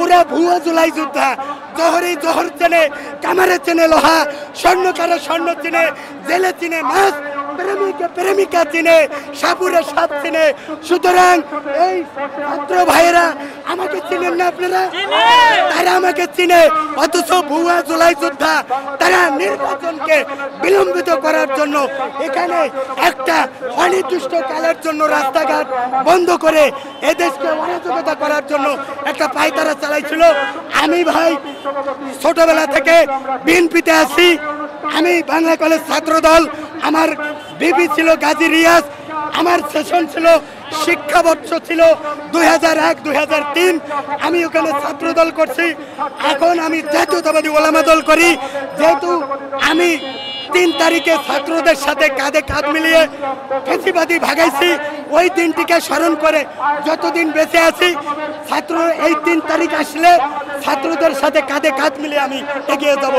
পুরা ভুয়া জুলাই যোদ্ধা। জহরে জহর চেনে, কামারে চেনে লোহা, স্বর্ণকারে স্বর্ণ চিনে, জেলে চিনে মাছ, প্রেমিকা প্রেমিকা চিনে, সাপুরে সাপ চিনে। সুতরাং এই ছাত্র ভাইয়েরা আমাকে চিনেন না আপনারা? তারা আমাকে চিনে, অথচ ভুয়া জুলাই যোদ্ধা তারা নির্বাচনকে বিলম্বিত করার জন্য এখানে একটা অনির্দিষ্ট কালের জন্য রাস্তাঘাট বন্ধ করে এদেশকে অরাজকতা করার জন্য একটা পায়তারা চালাইছিল। আমি ভাই ছোটবেলা থেকে বিএনপিতে আছি, আমি বাংলা কলেজ ছাত্র দল, আমার বিবি ছিল গাজী রিয়াজ, আমার সেশন ছিল শিক্ষাবর্ষ ছিল 2001-2003। আমি ওখানে ছাত্র দল করছি, এখন আমি জাতীয়তাবাদী ওলামা দল করি। যেহেতু আমি 3 তারিখে ছাত্রদের সাথে কাঁধে কাঁধ মিলিয়ে ফেসিবাদী ভাগাইছি, ওই দিনটিকে স্মরণ করে যতদিন বেঁচে আছি ছাত্র এই 3 তারিখ আসলে ছাত্রদের সাথে কাঁধে কাঁধ মিলিয়ে আমি এগিয়ে যাব।